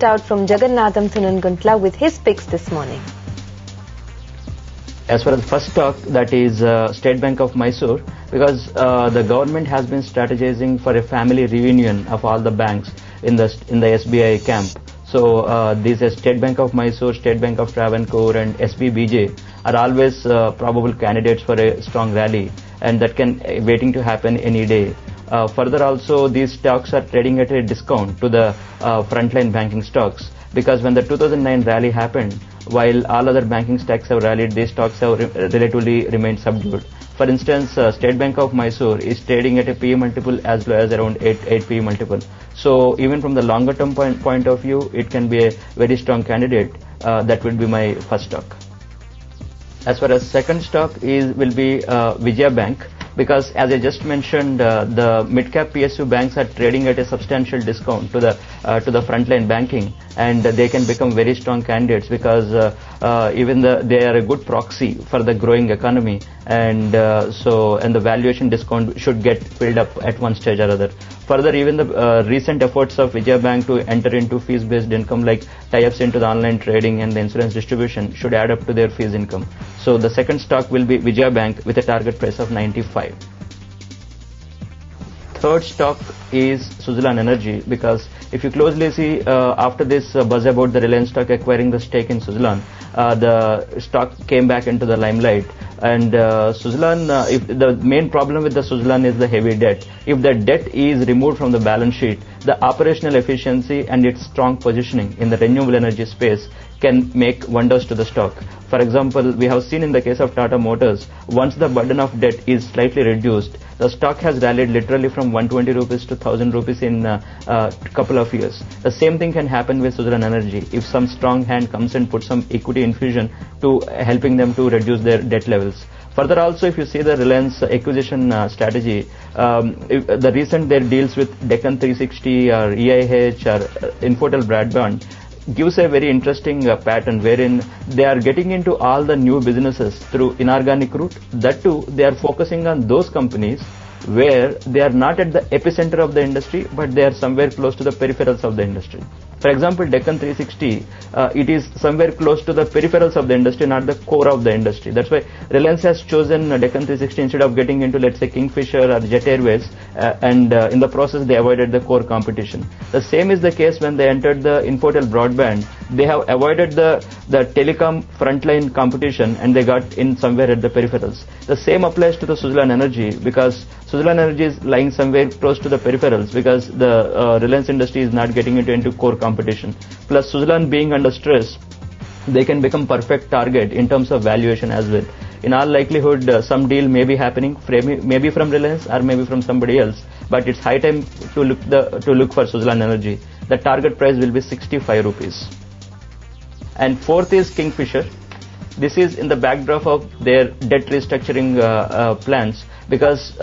Out from Jagannatham Thunanguntla with his picks this morning. As far as the first stock, that is State Bank of Mysore, because the government has been strategizing for a family reunion of all the banks in the SBI camp. So these State Bank of Mysore, State Bank of Travancore and SBBJ are always probable candidates for a strong rally, and that can waiting to happen any day. Further also, these stocks are trading at a discount to the frontline banking stocks, because when the 2009 rally happened, while all other banking stocks have rallied, these stocks have relatively remained subdued. For instance, State Bank of Mysore is trading at a PE multiple as low as around 8 PE multiple. So even from the longer term point of view, it can be a very strong candidate. That would be my first stock. As far as second stock will be Vijaya Bank, because as I just mentioned, the mid-cap PSU banks are trading at a substantial discount to the frontline banking, and they can become very strong candidates because they are a good proxy for the growing economy, and the valuation discount should get filled up at one stage or other. Further, even the recent efforts of Vijaya Bank to enter into fees-based income, like tie-ups into the online trading and the insurance distribution, should add up to their fees income. So the second stock will be Vijaya Bank with a target price of 95. Third stock is Suzlon Energy, because if you closely see, after this buzz about the Reliance stock acquiring the stake in Suzlon, the stock came back into the limelight. And Suzlon, if the main problem with the Suzlon is the heavy debt. If the debt is removed from the balance sheet, the operational efficiency and its strong positioning in the renewable energy space can make wonders to the stock. For example, we have seen in the case of Tata Motors, once the burden of debt is slightly reduced, the stock has rallied literally from 120 rupees to 1000 rupees in a couple of years. The same thing can happen with Suzlon Energy if some strong hand comes and puts some equity infusion to helping them to reduce their debt levels. Further also, if you see the Reliance acquisition strategy, the recent their deals with Deccan 360 or EIH or Infotel Broadband gives a very interesting pattern wherein they are getting into all the new businesses through inorganic route. That too, they are focusing on those companies where they are not at the epicenter of the industry, but they are somewhere close to the peripherals of the industry. For example, Deccan 360, it is somewhere close to the peripherals of the industry, not the core of the industry. That's why Reliance has chosen Deccan 360 instead of getting into, let's say, Kingfisher or Jet Airways, and in the process they avoided the core competition. The same is the case when they entered the Infotel Broadband. They have avoided the telecom frontline competition, and they got in somewhere at the peripherals. The same applies to the Suzlon Energy, because Suzlon Energy is lying somewhere close to the peripherals, because the Reliance industry is not getting into core competition. Plus, Suzlon being under stress, they can become perfect target in terms of valuation as well. In all likelihood, some deal may be happening, maybe from Reliance or maybe from somebody else. But it's high time to look for Suzlon Energy. The target price will be 65 rupees. And fourth is Kingfisher. This is in the backdrop of their debt restructuring plans, because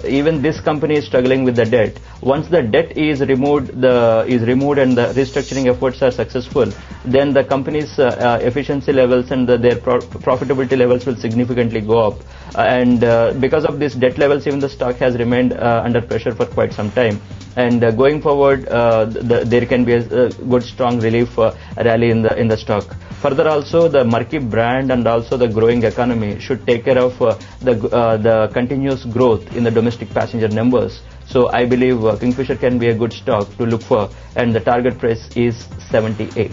even this company is struggling with the debt. Once the debt is removed and the restructuring efforts are successful, then the company's efficiency levels and their profitability levels will significantly go up. And because of these debt levels, even the stock has remained under pressure for quite some time. And going forward, there can be a good strong relief rally in the stock. Further also, the murky brand and also the growing economy should take care of the continuous growth in the domestic passenger numbers. So I believe Kingfisher can be a good stock to look for, and the target price is 78.